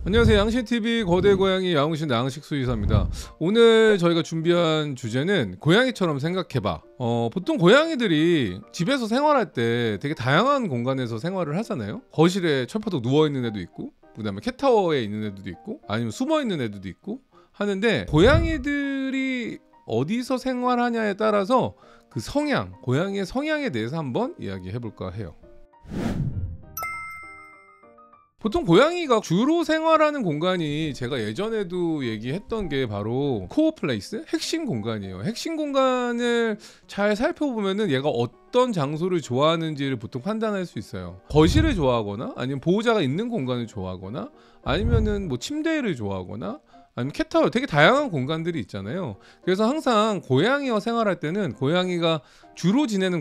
안녕하세요. 양신TV 거대 고양이 야옹신 양식 수의사입니다. 오늘 저희가 준비한 주제는 고양이처럼 생각해봐. 보통 고양이들이 집에서 생활할 때 되게 다양한 공간에서 생활을 하잖아요. 거실에 철파덕 누워있는 애도 있고, 그 다음에 캣타워에 있는 애들도 있고, 아니면 숨어있는 애들도 있고 하는데, 고양이들이 어디서 생활하냐에 따라서 그 성향, 고양이의 성향에 대해서 한번 이야기해볼까 해요. 보통 고양이가 주로 생활하는 공간이 제가 예전에도 얘기했던 게 바로 코어 플레이스? 핵심 공간이에요. 핵심 공간을 잘 살펴보면은 얘가 어떤 장소를 좋아하는지를 보통 판단할 수 있어요. 거실을 좋아하거나 아니면 보호자가 있는 공간을 좋아하거나 아니면은 뭐 침대를 좋아하거나 아니면 캣타워, 되게 다양한 공간들이 있잖아요. 그래서 항상 고양이와 생활할 때는 고양이가 주로 지내는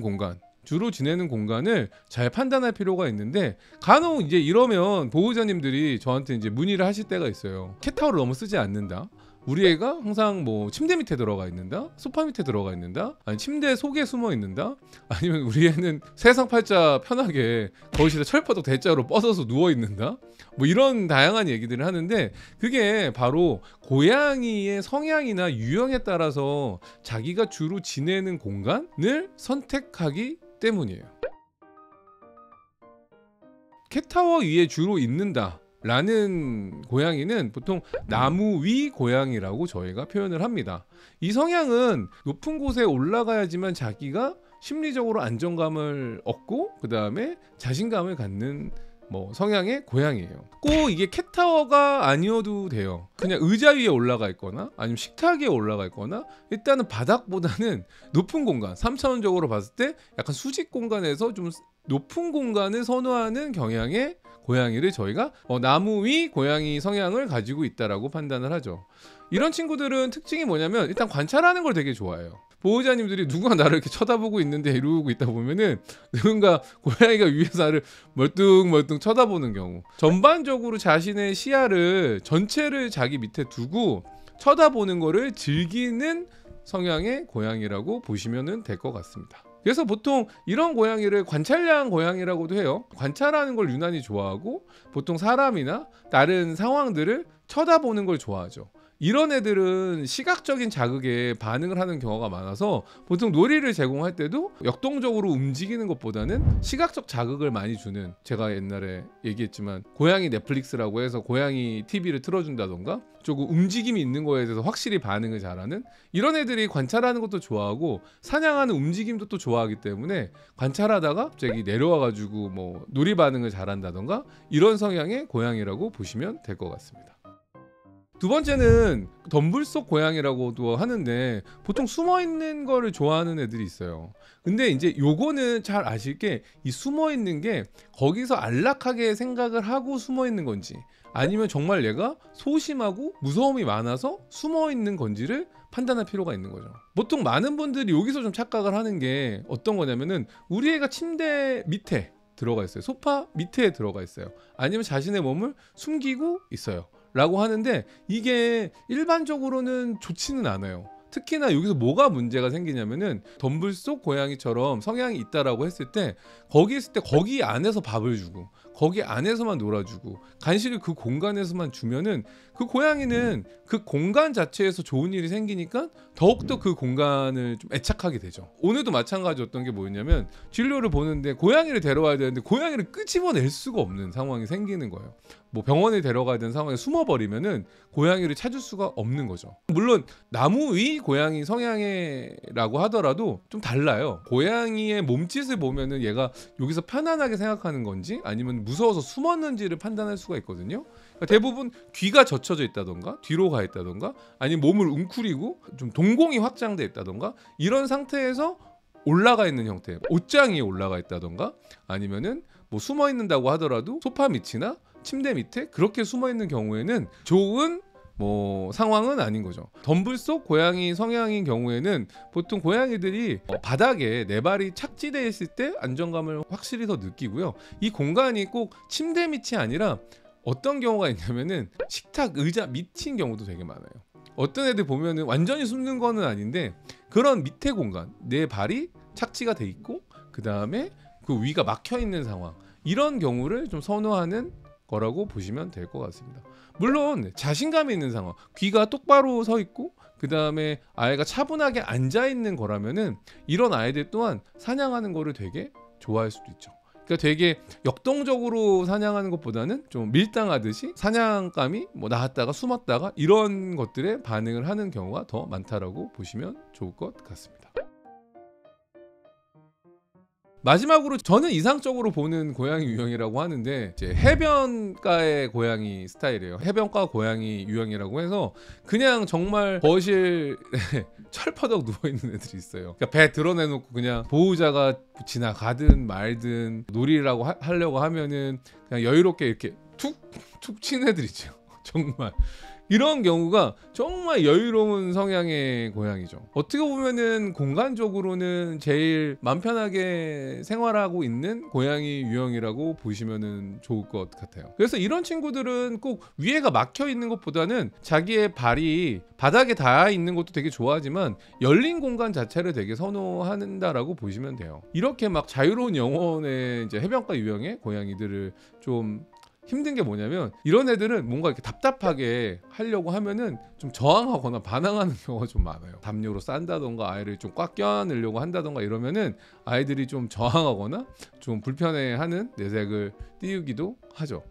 공간을 잘 판단할 필요가 있는데, 간혹 이제 이러면 보호자님들이 저한테 이제 문의를 하실 때가 있어요. 캣타워를 너무 쓰지 않는다, 우리 애가 항상 뭐 침대 밑에 들어가 있는다, 소파 밑에 들어가 있는다, 아니 침대 속에 숨어 있는다, 아니면 우리 애는 세상 팔자 편하게 거실에 철퍼덕 대자로 뻗어서 누워 있는다, 뭐 이런 다양한 얘기들을 하는데, 그게 바로 고양이의 성향이나 유형에 따라서 자기가 주로 지내는 공간을 선택하기 때문이에요. 캣타워 위에 주로 있는다 라는 고양이는 보통 나무 위 고양이라고 저희가 표현을 합니다. 이 성향은 높은 곳에 올라가야지만 자기가 심리적으로 안정감을 얻고 그 다음에 자신감을 갖는 성향의 고양이에요. 꼭 이게 캣타워가 아니어도 돼요. 그냥 의자 위에 올라가 있거나 아니면 식탁 위에 올라가 있거나, 일단은 바닥보다는 높은 공간, 3차원적으로 봤을 때 약간 수직 공간에서 좀 높은 공간을 선호하는 경향의 고양이를 저희가 나무 위 고양이 성향을 가지고 있다라고 판단을 하죠. 이런 친구들은 특징이 뭐냐면, 일단 관찰하는 걸 되게 좋아해요. 보호자님들이 누가 나를 이렇게 쳐다보고 있는데 이러고 있다 보면은 누군가 고양이가 위에서 나를 멀뚱멀뚱 쳐다보는 경우, 전반적으로 자신의 시야를 전체를 자기 밑에 두고 쳐다보는 거를 즐기는 성향의 고양이라고 보시면 될 것 같습니다. 그래서 보통 이런 고양이를 관찰형 고양이라고도 해요. 관찰하는 걸 유난히 좋아하고 보통 사람이나 다른 상황들을 쳐다보는 걸 좋아하죠. 이런 애들은 시각적인 자극에 반응을 하는 경우가 많아서 보통 놀이를 제공할 때도 역동적으로 움직이는 것보다는 시각적 자극을 많이 주는, 제가 옛날에 얘기했지만 고양이 넷플릭스라고 해서 고양이 TV를 틀어준다던가 조금 움직임이 있는 거에 대해서 확실히 반응을 잘하는 이런 애들이 관찰하는 것도 좋아하고 사냥하는 움직임도 또 좋아하기 때문에, 관찰하다가 갑자기 내려와가지고 뭐 놀이 반응을 잘한다던가 이런 성향의 고양이라고 보시면 될 것 같습니다. 두 번째는 덤불 속 고양이라고도 하는데, 보통 숨어있는 거를 좋아하는 애들이 있어요. 근데 이제 요거는 잘 아실 게, 이 숨어있는 게 거기서 안락하게 생각을 하고 숨어있는 건지 아니면 정말 얘가 소심하고 무서움이 많아서 숨어있는 건지를 판단할 필요가 있는 거죠. 보통 많은 분들이 여기서 좀 착각을 하는 게 어떤 거냐면은, 우리 애가 침대 밑에 들어가 있어요, 소파 밑에 들어가 있어요, 아니면 자신의 몸을 숨기고 있어요 라고 하는데, 이게 일반적으로는 좋지는 않아요. 특히나 여기서 뭐가 문제가 생기냐면은, 덤불 속 고양이처럼 성향이 있다라고 했을 때 거기 있을 때 거기 안에서 밥을 주고 거기 안에서만 놀아주고 간식을 그 공간에서만 주면은 그 고양이는 그 공간 자체에서 좋은 일이 생기니까 더욱더 그 공간을 좀 애착하게 되죠. 오늘도 마찬가지였던 게 뭐였냐면, 진료를 보는데 고양이를 데려와야 되는데 고양이를 끄집어낼 수가 없는 상황이 생기는 거예요. 뭐 병원에 데려가야 되는 상황에 숨어버리면은 고양이를 찾을 수가 없는 거죠. 물론 나무 위 고양이 성향이라고 하더라도 좀 달라요. 고양이의 몸짓을 보면은 얘가 여기서 편안하게 생각하는 건지 아니면 무서워서 숨었는지를 판단할 수가 있거든요. 그러니까 대부분 귀가 젖혀져 있다던가 뒤로 가 있다던가 아니면 몸을 웅크리고 좀 동공이 확장돼 있다던가 이런 상태에서 올라가 있는 형태, 옷장 위에 올라가 있다던가 아니면은 뭐 숨어 있는다고 하더라도 소파 밑이나 침대 밑에 그렇게 숨어 있는 경우에는 좋은 상황은 아닌 거죠. 덤불 속 고양이 성향인 경우에는 보통 고양이들이 바닥에 네 발이 착지되어 있을 때 안정감을 확실히 더 느끼고요. 이 공간이 꼭 침대 밑이 아니라 어떤 경우가 있냐면은 식탁 의자 밑인 경우도 되게 많아요. 어떤 애들 보면은 완전히 숨는 거는 아닌데 그런 밑에 공간, 내 발이 착지가 돼 있고 그 다음에 그 위가 막혀 있는 상황, 이런 경우를 좀 선호하는 거라고 보시면 될 것 같습니다. 물론 자신감이 있는 상황, 귀가 똑바로 서 있고 그 다음에 아이가 차분하게 앉아 있는 거라면은 이런 아이들 또한 사냥하는 거를 되게 좋아할 수도 있죠. 그러니까 되게 역동적으로 사냥하는 것보다는 좀 밀당하듯이 사냥감이 뭐 나왔다가 숨었다가 이런 것들에 반응을 하는 경우가 더 많다라고 보시면 좋을 것 같습니다. 마지막으로 저는 이상적으로 보는 고양이 유형이라고 하는데 이제 해변가의 고양이 스타일이에요. 해변가 고양이 유형이라고 해서 그냥 정말 거실에 철퍼덕 누워있는 애들이 있어요. 그러니까 배 드러내놓고 그냥 보호자가 지나가든 말든 놀이라고 하려고 하면은 그냥 여유롭게 이렇게 툭툭 치는 애들 있죠. 정말 이런 경우가 정말 여유로운 성향의 고양이죠. 어떻게 보면은 공간적으로는 제일 맘 편하게 생활하고 있는 고양이 유형이라고 보시면은 좋을 것 같아요. 그래서 이런 친구들은 꼭 위에가 막혀 있는 것보다는 자기의 발이 바닥에 닿아 있는 것도 되게 좋아하지만 열린 공간 자체를 되게 선호한다라고 보시면 돼요. 이렇게 막 자유로운 영혼의 이제 해변가 유형의 고양이들을 좀 힘든 게 뭐냐면 이런 애들은 뭔가 이렇게 답답하게 하려고 하면은 좀 저항하거나 반항하는 경우가 좀 많아요. 담요로 싼다던가 아이를 좀 꽉 껴안으려고 한다던가 이러면은 아이들이 좀 저항하거나 좀 불편해하는 내색을 띄우기도 하죠.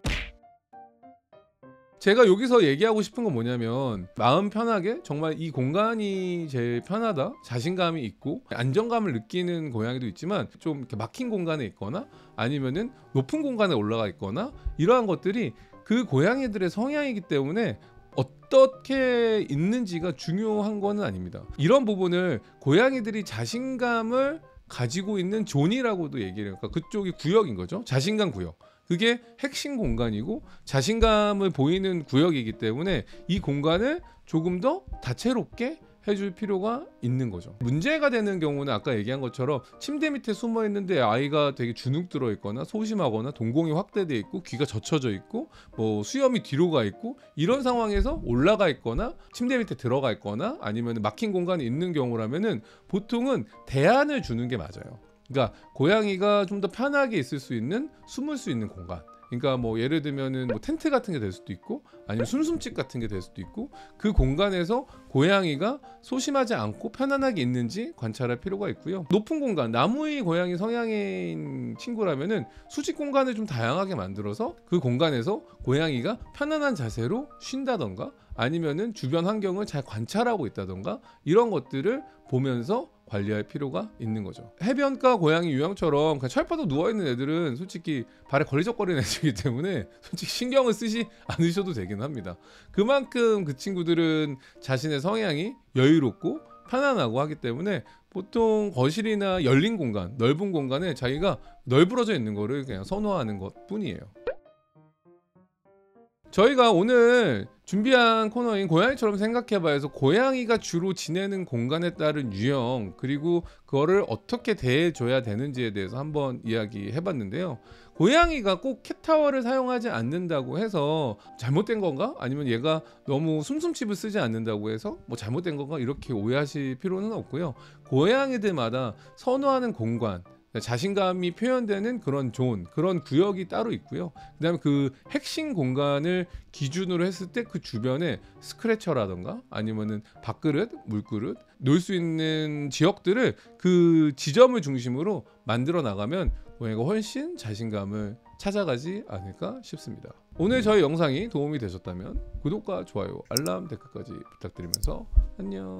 제가 여기서 얘기하고 싶은 건 뭐냐면 마음 편하게 정말 이 공간이 제일 편하다, 자신감이 있고 안정감을 느끼는 고양이도 있지만 좀 이렇게 막힌 공간에 있거나 아니면은 높은 공간에 올라가 있거나 이러한 것들이 그 고양이들의 성향이기 때문에 어떻게 있는지가 중요한 거는 아닙니다. 이런 부분을 고양이들이 자신감을 가지고 있는 존이라고도 얘기를 해요. 그러니까 그쪽이 구역인 거죠. 자신감 구역. 그게 핵심 공간이고 자신감을 보이는 구역이기 때문에 이 공간을 조금 더 다채롭게 해줄 필요가 있는 거죠. 문제가 되는 경우는 아까 얘기한 것처럼 침대 밑에 숨어 있는데 아이가 되게 주눅 들어 있거나 소심하거나 동공이 확대돼 있고 귀가 젖혀져 있고 뭐 수염이 뒤로 가 있고 이런 상황에서 올라가 있거나 침대 밑에 들어가 있거나 아니면 막힌 공간이 있는 경우라면은 보통은 대안을 주는 게 맞아요. 그러니까 고양이가 좀 더 편하게 있을 수 있는 숨을 수 있는 공간. 그러니까 뭐 예를 들면은 뭐 텐트 같은 게 될 수도 있고 아니면 숨숨집 같은 게 될 수도 있고 그 공간에서 고양이가 소심하지 않고 편안하게 있는지 관찰할 필요가 있고요. 높은 공간, 나무의 고양이 성향인 친구라면은 수직 공간을 좀 다양하게 만들어서 그 공간에서 고양이가 편안한 자세로 쉰다던가 아니면은 주변 환경을 잘 관찰하고 있다던가 이런 것들을 보면서 관리할 필요가 있는 거죠. 해변가 고양이 유형처럼 그냥 철파도 누워있는 애들은 솔직히 발에 걸리적거리는 애들이기 때문에 솔직히 신경을 쓰지 않으셔도 되긴 합니다. 그만큼 그 친구들은 자신의 성향이 여유롭고 편안하고 하기 때문에 보통 거실이나 열린 공간, 넓은 공간에 자기가 널브러져 있는 거를 그냥 선호하는 것 뿐이에요. 저희가 오늘 준비한 코너인 고양이처럼 생각해봐서 고양이가 주로 지내는 공간에 따른 유형 그리고 그거를 어떻게 대해줘야 되는지에 대해서 한번 이야기해봤는데요. 고양이가 꼭 캣타워를 사용하지 않는다고 해서 잘못된 건가? 아니면 얘가 너무 숨숨칩을 쓰지 않는다고 해서 뭐 잘못된 건가? 이렇게 오해하실 필요는 없고요. 고양이들마다 선호하는 공간 자신감이 표현되는 그런 존, 그런 구역이 따로 있고요. 그 다음에 그 핵심 공간을 기준으로 했을 때 그 주변에 스크래처라던가 아니면은 밥그릇, 물그릇 놓을 수 있는 지역들을 그 지점을 중심으로 만들어 나가면 고양이가 훨씬 자신감을 찾아가지 않을까 싶습니다. 오늘 저희 영상이 도움이 되셨다면 구독과 좋아요, 알람, 댓글까지 부탁드리면서 안녕.